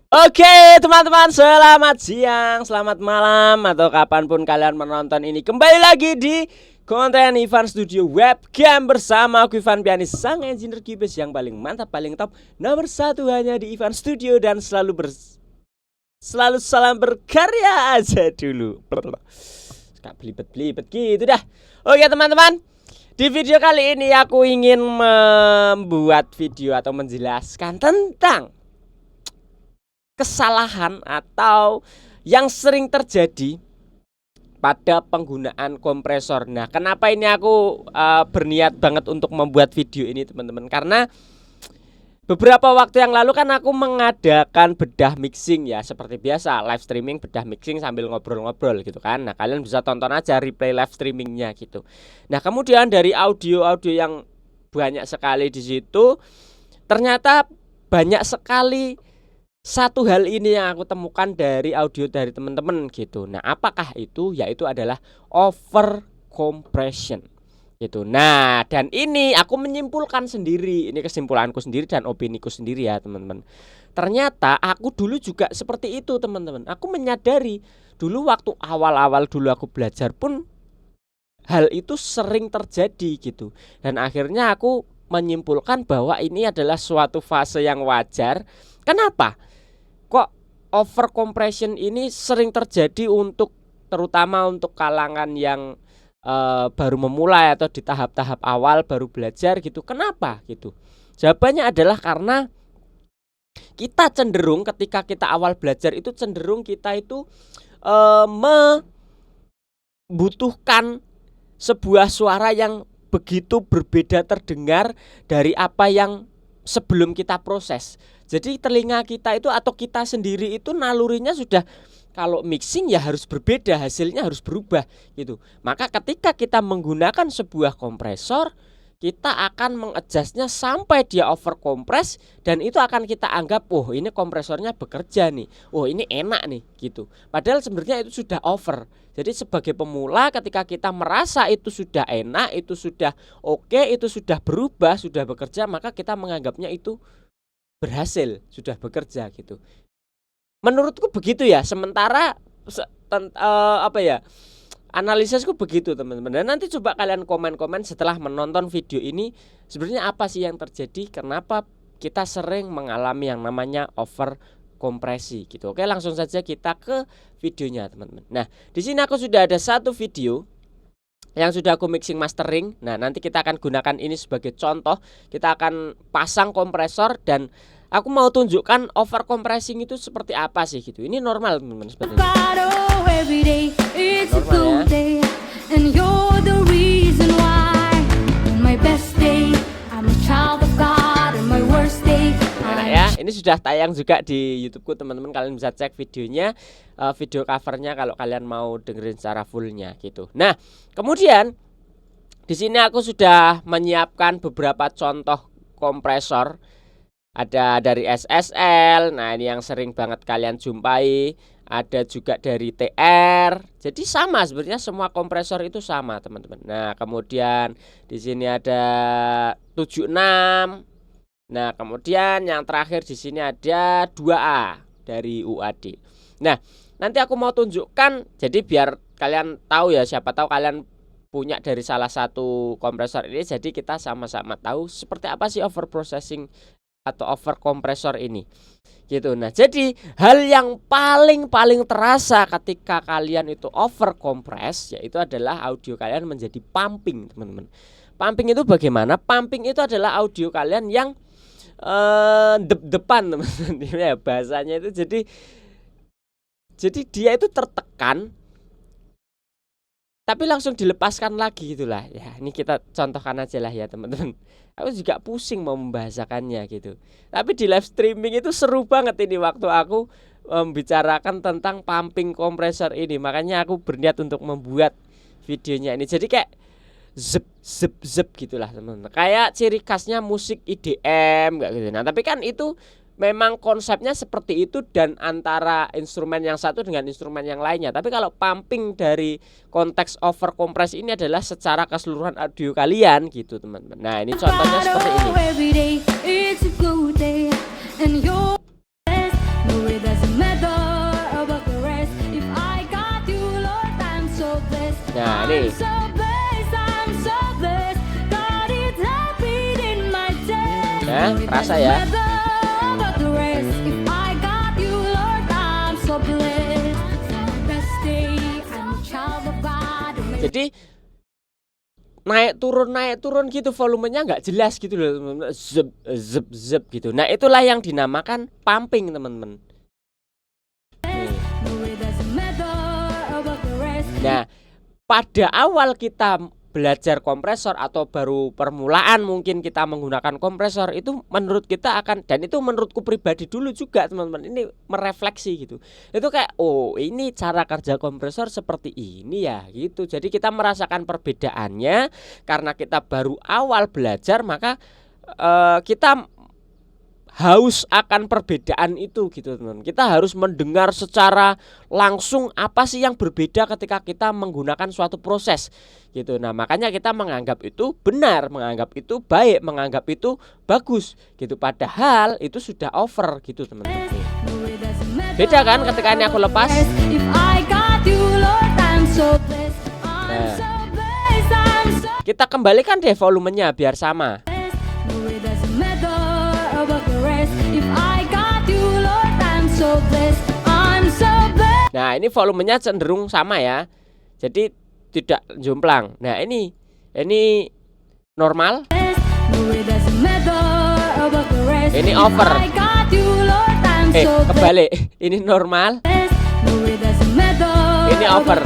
Oke teman-teman, selamat siang, selamat malam, atau kapanpun kalian menonton ini. Kembali lagi di konten Ivan Studio Webcam bersama aku Ivan Pianis, sang engineer Cubase yang paling mantap, paling top, nomor satu hanya di Ivan Studio. Dan selalu salam berkarya aja dulu. Gak belibet-belibet gitu dah. Oke teman-teman, di video kali ini aku ingin membuat video atau menjelaskan tentang kesalahan atau yang sering terjadi pada penggunaan kompresor. Nah, kenapa ini aku berniat banget untuk membuat video ini teman-teman? Karena beberapa waktu yang lalu kan aku mengadakan bedah mixing ya, seperti biasa live streaming bedah mixing sambil ngobrol-ngobrol gitu kan. Nah, kalian bisa tonton aja replay live streamingnya gitu. Nah, kemudian dari audio-audio yang banyak sekali di situ, ternyata banyak sekali satu hal ini yang aku temukan dari audio dari teman-teman gitu. Nah, apakah itu? Yaitu adalah over compression gitu. Nah, dan ini aku menyimpulkan sendiri. Ini kesimpulanku sendiri dan opiniku sendiri ya, teman-teman. Ternyata aku dulu juga seperti itu, teman-teman. Aku menyadari dulu waktu awal-awal dulu aku belajar pun hal itu sering terjadi gitu. Dan akhirnya aku menyimpulkan bahwa ini adalah suatu fase yang wajar. Kenapa? Kok over compression ini sering terjadi terutama untuk kalangan yang baru memulai atau di tahap-tahap awal baru belajar gitu. Kenapa gitu? Jawabannya adalah karena kita cenderung ketika kita awal belajar itu cenderung kita itu membutuhkan sebuah suara yang begitu berbeda terdengar dari apa yang sebelum kita proses. Jadi telinga kita itu atau kita sendiri itu nalurinya sudah, kalau mixing ya harus berbeda, hasilnya harus berubah gitu. Maka ketika kita menggunakan sebuah kompresor, kita akan mengadjustnya sampai dia over compress, dan itu akan kita anggap, oh ini kompresornya bekerja nih, oh ini enak nih gitu. Padahal sebenarnya itu sudah over. Jadi sebagai pemula ketika kita merasa itu sudah enak, itu sudah oke, itu sudah berubah, sudah bekerja, maka kita menganggapnya itu berhasil, sudah bekerja gitu. Menurutku begitu ya. Sementara analisisku begitu teman-teman. Dan nanti coba kalian komen-komen setelah menonton video ini, sebenarnya apa sih yang terjadi, kenapa kita sering mengalami yang namanya over kompresi gitu. Oke, langsung saja kita ke videonya teman-teman. Nah, di sini aku sudah ada satu video yang sudah aku mixing mastering. Nah, nanti kita akan gunakan ini sebagai contoh. Kita akan pasang kompresor dan aku mau tunjukkan over compressing itu seperti apa sih gitu. Ini normal teman-teman seperti ini. Normal ya. Ini sudah tayang juga di YouTubeku teman-teman. Kalian bisa cek videonya, video covernya kalau kalian mau dengerin secara fullnya gitu. Nah, kemudian di sini aku sudah menyiapkan beberapa contoh kompresor. Ada dari SSL, nah ini yang sering banget kalian jumpai. Ada juga dari TR. Jadi sama sebenarnya, semua kompresor itu sama teman-teman. Nah, kemudian di sini ada 76. Nah, kemudian yang terakhir di sini ada 2A dari UAD. Nah, nanti aku mau tunjukkan, jadi biar kalian tahu ya, siapa tahu kalian punya dari salah satu kompresor ini, jadi kita sama-sama tahu seperti apa sih over processing atau over kompresor ini gitu. Nah, jadi hal yang paling terasa ketika kalian itu over compress yaitu adalah audio kalian menjadi pumping, teman-teman. Pumping itu bagaimana? Pumping itu adalah audio kalian yang depan, teman-teman. Ya, bahasanya itu jadi dia itu tertekan tapi langsung dilepaskan lagi gitulah. Ya, ini kita contohkan aja lah ya, teman-teman. Aku juga pusing mau membahasakannya gitu. Tapi di live streaming itu seru banget ini waktu aku membicarakan tentang pumping kompresor ini. Makanya aku berniat untuk membuat videonya ini. Jadi kayak zep gitulah teman-teman. Kayak ciri khasnya musik EDM kayak gitu. Nah, tapi kan itu memang konsepnya seperti itu dan antara instrumen yang satu dengan instrumen yang lainnya. Tapi kalau pumping dari konteks over compress ini adalah secara keseluruhan audio kalian gitu teman-teman. Nah, ini contohnya seperti ini. Nah, ini. Nah, kerasa ya. Jadi naik turun gitu, volumenya nggak jelas gitu loh, zep zep zep gitu. Nah, itulah yang dinamakan pumping, teman-teman. Nah, pada awal kita belajar kompresor atau baru permulaan mungkin kita menggunakan kompresor, itu menurut kita akan, dan itu menurutku pribadi dulu juga teman-teman, ini merefleksi gitu. Itu kayak, oh ini cara kerja kompresor seperti ini ya gitu. Jadi kita merasakan perbedaannya karena kita baru awal belajar, maka kita haus akan perbedaan itu gitu teman. Kita harus mendengar secara langsung apa sih yang berbeda ketika kita menggunakan suatu proses gitu. Nah, makanya kita menganggap itu benar, menganggap itu baik, menganggap itu bagus gitu. Padahal itu sudah over gitu teman-teman. Beda kan ketika ini aku lepas. Nah, kita kembalikan deh volumenya biar sama. Nah, ini volumenya cenderung sama ya. Jadi tidak jomplang. Nah, ini normal. Ini over. Kebalik. Ini normal. Ini over.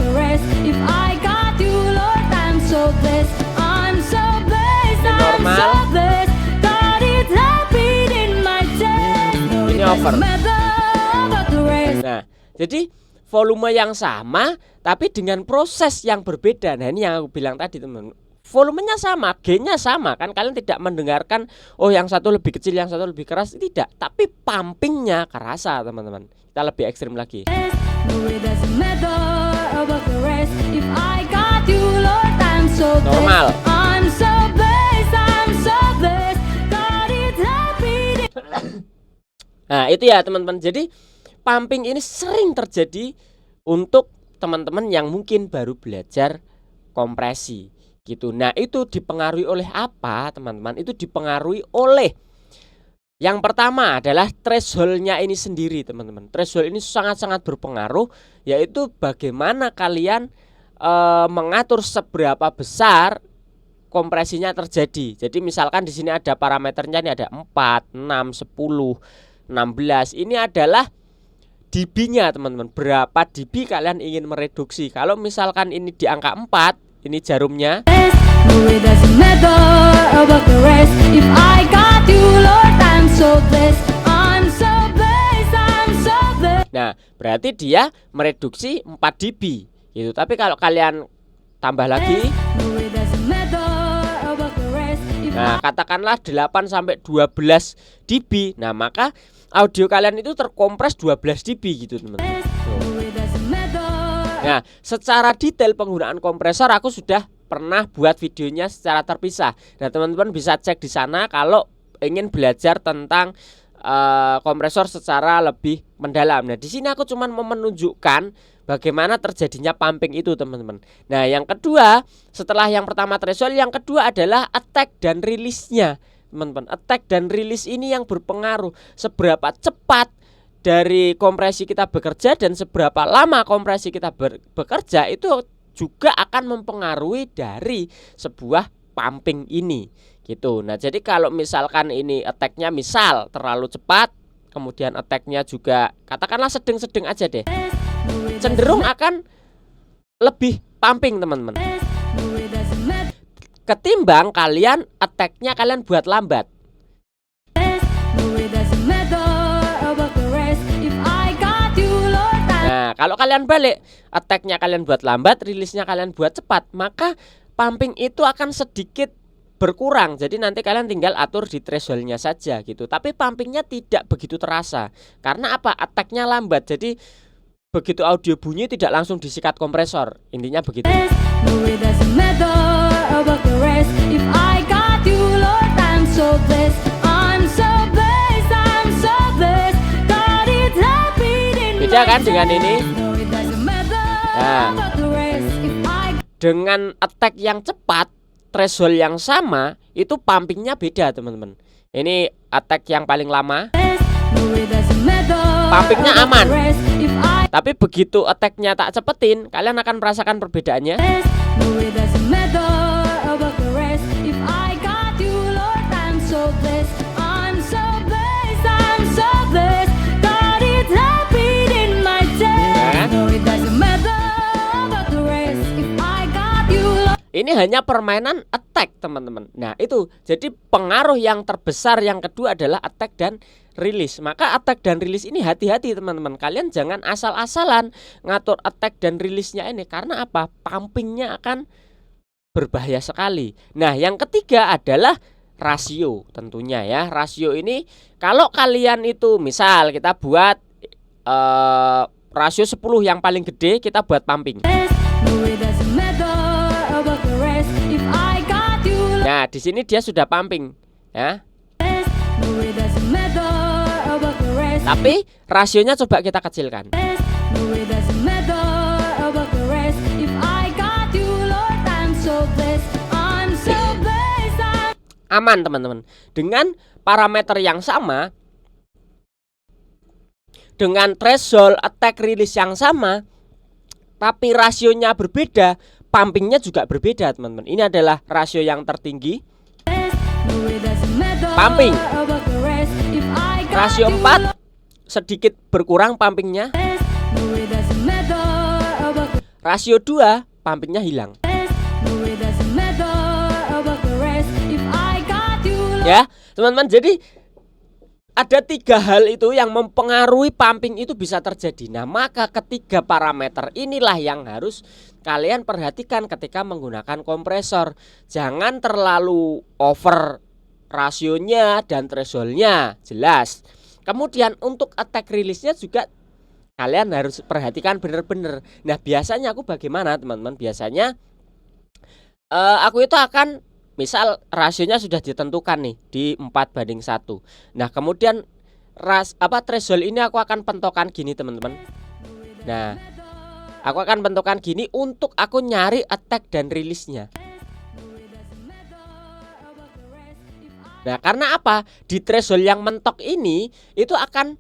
Ini normal. Ini over. Nah, jadi volume yang sama tapi dengan proses yang berbeda. Nah, ini yang aku bilang tadi teman. Volumenya sama, gainnya sama kan, kalian tidak mendengarkan oh yang satu lebih kecil, yang satu lebih keras, tidak. Tapi pumpingnya kerasa teman-teman. Kita lebih ekstrim lagi. Normal. Nah, itu ya teman-teman. Jadi pumping ini sering terjadi untuk teman-teman yang mungkin baru belajar kompresi gitu. Nah, itu dipengaruhi oleh apa teman-teman? Itu dipengaruhi oleh yang pertama adalah thresholdnya ini sendiri teman-teman. Threshold ini sangat-sangat berpengaruh, yaitu bagaimana kalian mengatur seberapa besar kompresinya terjadi. Jadi misalkan di sini ada parameternya, ini ada 4, 6, 10, 16. Ini adalah dB-nya teman-teman. Berapa dB kalian ingin mereduksi. Kalau misalkan ini di angka 4, ini jarumnya. Nah, berarti dia mereduksi 4 dB gitu. Tapi kalau kalian tambah lagi, nah katakanlah 8 sampai 12 dB. Nah, maka audio kalian itu terkompres 12 dB gitu teman-teman. Nah, secara detail penggunaan kompresor aku sudah pernah buat videonya secara terpisah. Nah, teman-teman bisa cek di sana kalau ingin belajar tentang kompresor secara lebih mendalam. Nah, di sini aku cuma mau menunjukkan bagaimana terjadinya pumping itu, teman-teman. Nah, yang kedua, setelah yang pertama threshold, yang kedua adalah attack dan release-nya, teman-teman. Attack dan release ini yang berpengaruh seberapa cepat dari kompresi kita bekerja dan seberapa lama kompresi kita bekerja, itu juga akan mempengaruhi dari sebuah pumping ini gitu. Nah, jadi kalau misalkan ini attack-nya misal terlalu cepat, kemudian attack-nya juga katakanlah sedang-sedang aja deh, cenderung akan lebih pumping teman-teman, ketimbang kalian attack-nya kalian buat lambat. Nah, kalau kalian balik, attack-nya kalian buat lambat, rilisnya kalian buat cepat, maka pumping itu akan sedikit berkurang. Jadi nanti kalian tinggal atur di threshold-nya saja gitu. Tapi pumpingnya tidak begitu terasa. Karena apa? Attack-nya lambat. Jadi begitu audio bunyi tidak langsung disikat kompresor. Intinya begitu. Beda kan dengan ini? Nah, dengan attack yang cepat, threshold yang sama, itu pumpingnya beda teman-teman. Ini attack yang paling lama, pumpingnya aman. Tapi begitu attacknya tak cepetin, kalian akan merasakan perbedaannya. Ini hanya permainan attack teman-teman. Nah itu jadi pengaruh yang terbesar yang kedua adalah attack dan release. Maka attack dan release ini hati-hati teman-teman. Kalian jangan asal-asalan ngatur attack dan release-nya ini. Karena apa? Pumpingnya akan berbahaya sekali. Nah yang ketiga adalah rasio tentunya ya. Rasio ini kalau kalian itu misal kita buat rasio 10 yang paling gede, kita buat pumping. Nah, di sini dia sudah pumping, ya. Tapi rasionya coba kita kecilkan. Aman, teman-teman. Dengan parameter yang sama, dengan threshold attack release yang sama, tapi rasionya berbeda, pumpingnya juga berbeda teman-teman. Ini adalah rasio yang tertinggi, pumping. Rasio 4 sedikit berkurang pumpingnya. Rasio 2 pumpingnya hilang. Ya teman-teman, jadi ada 3 hal itu yang mempengaruhi pumping itu bisa terjadi. Nah maka ketiga parameter inilah yang harus kalian perhatikan ketika menggunakan kompresor. Jangan terlalu over rasionya dan thresholdnya, jelas. Kemudian untuk attack release-nya juga kalian harus perhatikan benar-benar. Nah biasanya aku bagaimana teman-teman? Biasanya aku itu akan misal rasionya sudah ditentukan nih di 4:1. Nah kemudian threshold ini aku akan pentokan gini teman-teman. Nah aku akan pentokan gini untuk aku nyari attack dan release-nya. Nah karena apa? Di threshold yang mentok ini itu akan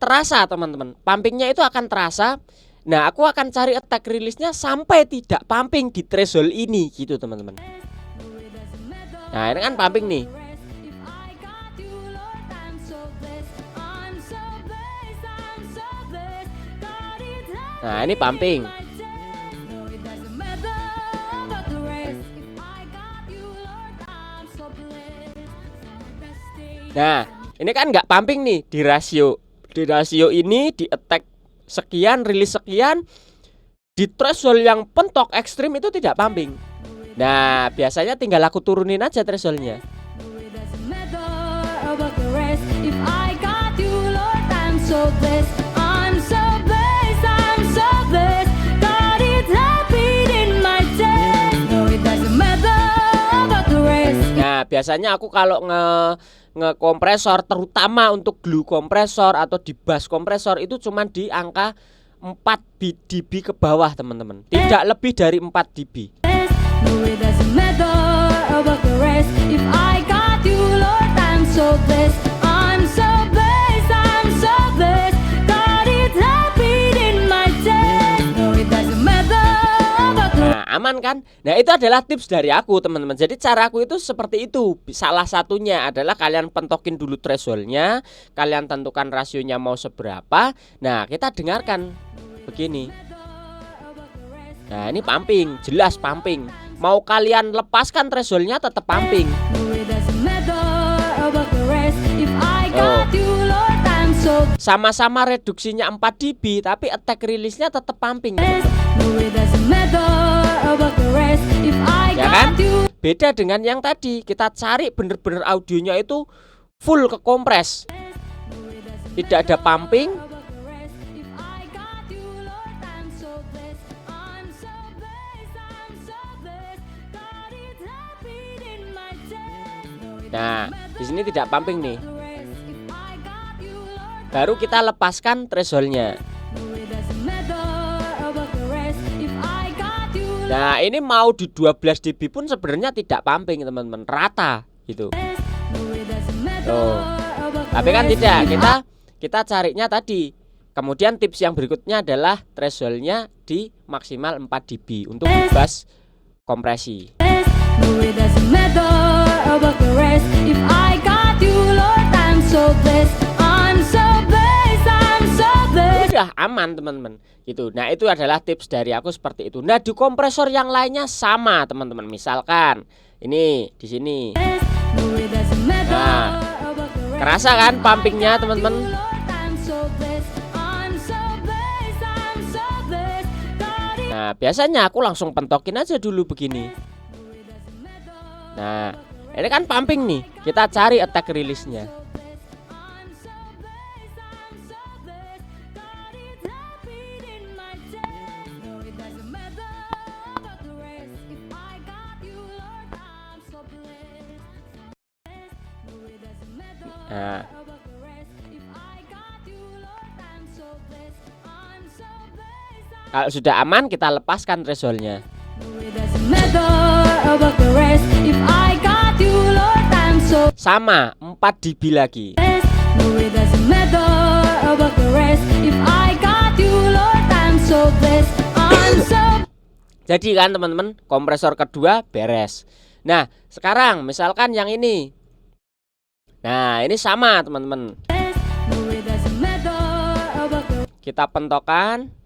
terasa teman-teman. Pumpingnya itu akan terasa. Nah aku akan cari attack release-nya sampai tidak pumping di threshold ini gitu teman-teman. Nah ini kan pumping nih. Nah ini pumping. Nah ini kan nggak pumping nih di rasio. Di rasio ini di attack sekian, rilis sekian. Di threshold yang pentok ekstrim itu tidak pumping. Nah biasanya tinggal aku turunin aja thresholdnya. Nah biasanya aku kalau ngekompresor terutama untuk glue kompresor atau di bass kompresor itu cuman di angka 4 dB ke bawah teman-teman. Tidak lebih dari 4 dB. Nah aman kan? Nah itu adalah tips dari aku teman-teman. Jadi caraku itu seperti itu. Salah satunya adalah kalian pentokin dulu thresholdnya, kalian tentukan rasionya mau seberapa. Nah kita dengarkan begini. Nah ini pumping, jelas pumping. Mau kalian lepaskan thresholdnya tetap pumping. Sama-sama reduksinya 4 dB tapi attack release-nya tetap pumping. Ya kan? Beda dengan yang tadi. Kita cari bener-bener audionya itu full ke kompres. Tidak ada pumping. Nah, di sini tidak pumping nih. Baru kita lepaskan thresholdnya. Nah, ini mau di 12 dB pun sebenarnya tidak pumping teman-teman, rata gitu. Tuh. Tapi kan tidak, kita carinya tadi. Kemudian tips yang berikutnya adalah thresholdnya di maksimal 4 dB untuk bass kompresi. Udah aman teman-teman gitu. Nah, itu adalah tips dari aku seperti itu. Nah, di kompresor yang lainnya sama teman-teman. Misalkan ini di sini. Nah, kerasa kan pumpingnya teman-teman? Nah, biasanya aku langsung pentokin aja dulu begini. Nah, ini kan pumping nih. Kita cari attack release-nya. Nah, kalau sudah aman kita lepaskan thresholdnya. Sama 4 dB lagi. Jadi kan teman-teman, kompresor kedua beres. Nah, sekarang misalkan yang ini. Nah, ini sama teman-teman. Kita pentokkan.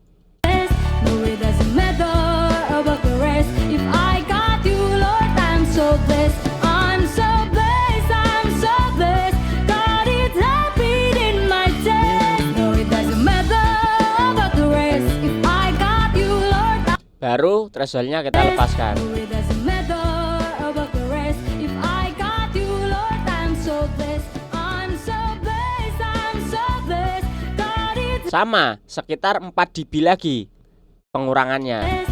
Baru thresholdnya kita lepaskan. Sama, sekitar 4 dB lagi pengurangannya.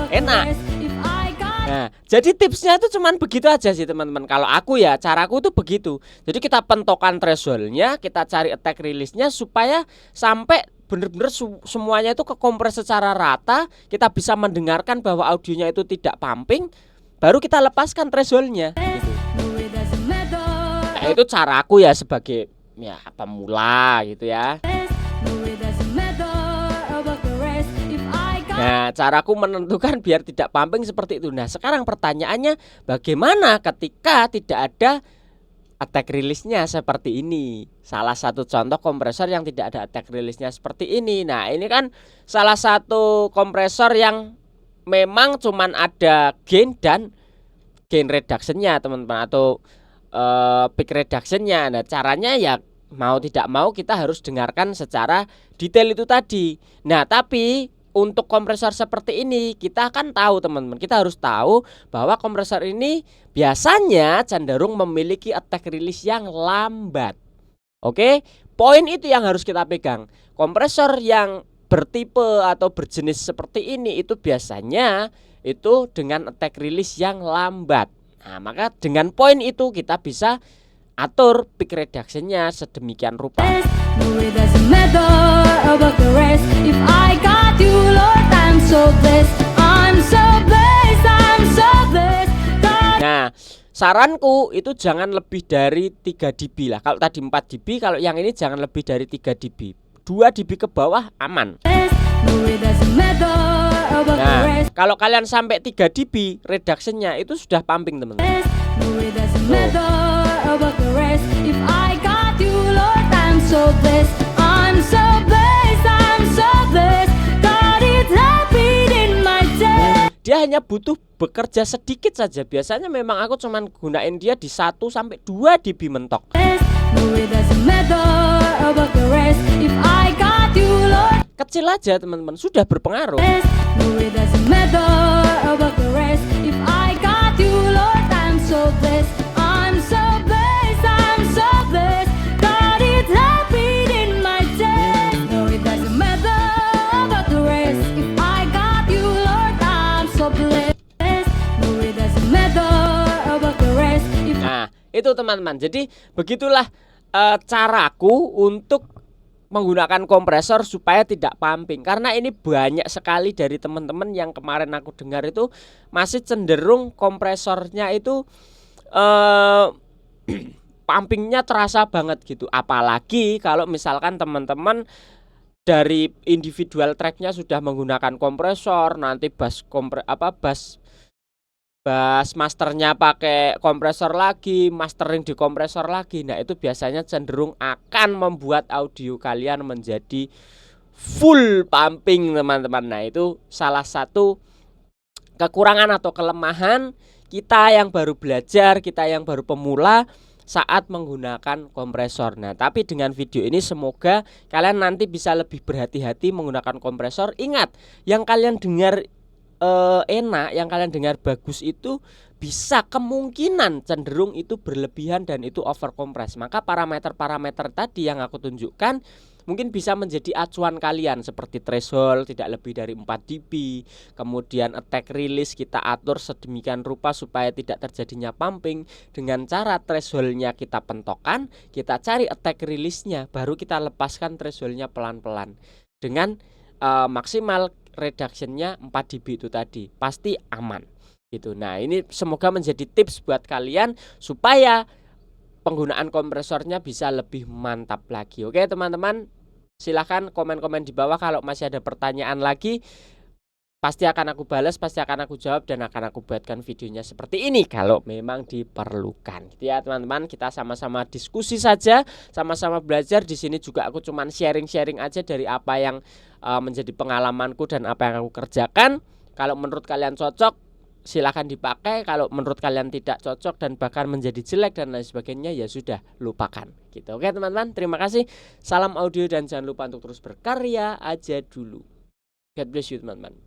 Enak. Nah, jadi tipsnya itu cuman begitu aja sih teman-teman. Kalau aku ya, caraku tuh begitu. Jadi kita pentokan thresholdnya, kita cari attack release-nya supaya sampai bener-bener semuanya itu kekompres secara rata. Kita bisa mendengarkan bahwa audionya itu tidak pumping. Baru kita lepaskan thresholdnya gitu. Nah, itu caraku ya sebagai ya pemula gitu ya. Nah, caraku menentukan biar tidak pumping seperti itu. Nah, sekarang pertanyaannya bagaimana ketika tidak ada attack release-nya seperti ini? Salah satu contoh kompresor yang tidak ada attack release-nya seperti ini. Nah, ini kan salah satu kompresor yang memang cuman ada gain dan gain reduction-nya teman-teman, atau peak reduction-nya. Nah, caranya ya mau tidak mau kita harus dengarkan secara detail itu tadi. Nah, tapi untuk kompresor seperti ini kita akan tahu teman-teman, kita harus tahu bahwa kompresor ini biasanya cenderung memiliki attack release yang lambat. Oke, poin itu yang harus kita pegang. Kompresor yang bertipe atau berjenis seperti ini itu biasanya itu dengan attack release yang lambat. Nah, maka dengan poin itu kita bisa atur peak reduction-nya sedemikian rupa. Nah, saranku itu jangan lebih dari 3 dB lah. Kalau tadi 4 dB, kalau yang ini jangan lebih dari 3 dB. 2 dB ke bawah aman. Nah, kalau kalian sampai 3 dB reduction-nya itu sudah pumping teman-teman. Dia hanya butuh bekerja sedikit saja. Biasanya memang aku cuman gunain dia di 1 sampai 2 dB mentok. Kecil aja teman-teman, sudah berpengaruh. Nah, itu teman-teman. Jadi begitulah caraku untuk menggunakan kompresor supaya tidak pumping. Karena ini banyak sekali dari teman-teman yang kemarin aku dengar itu masih cenderung kompresornya itu pumpingnya terasa banget gitu. Apalagi kalau misalkan teman-teman dari individual tracknya sudah menggunakan kompresor, nanti bass masternya pakai kompresor lagi, mastering di kompresor lagi. Nah, itu biasanya cenderung akan membuat audio kalian menjadi full pumping, teman-teman. Nah, itu salah satu kekurangan atau kelemahan kita yang baru belajar, kita yang baru pemula saat menggunakan kompresor. Nah, tapi dengan video ini semoga kalian nanti bisa lebih berhati-hati menggunakan kompresor. Ingat, yang kalian dengar enak, yang kalian dengar bagus itu bisa kemungkinan cenderung itu berlebihan dan itu over compress. Maka parameter-parameter tadi yang aku tunjukkan mungkin bisa menjadi acuan kalian, seperti threshold tidak lebih dari 4 dB, kemudian attack release kita atur sedemikian rupa supaya tidak terjadinya pumping. Dengan cara thresholdnya kita pentokkan, kita cari attack release-nya, baru kita lepaskan thresholdnya pelan-pelan dengan maksimal reduction-nya 4 dB itu tadi, pasti aman gitu. Nah, ini semoga menjadi tips buat kalian supaya penggunaan kompresornya bisa lebih mantap lagi. Oke teman-teman, silahkan komen-komen di bawah kalau masih ada pertanyaan lagi. Pasti akan aku balas, pasti akan aku jawab, dan akan aku buatkan videonya seperti ini kalau memang diperlukan. Gitu ya teman-teman, kita sama-sama diskusi saja, sama-sama belajar. Di sini juga aku cuman sharing-sharing aja dari apa yang menjadi pengalamanku dan apa yang aku kerjakan. Kalau menurut kalian cocok, silahkan dipakai. Kalau menurut kalian tidak cocok dan bahkan menjadi jelek dan lain sebagainya, ya sudah, lupakan gitu. Oke teman-teman, terima kasih. Salam audio dan jangan lupa untuk terus berkarya aja dulu. God bless you teman-teman.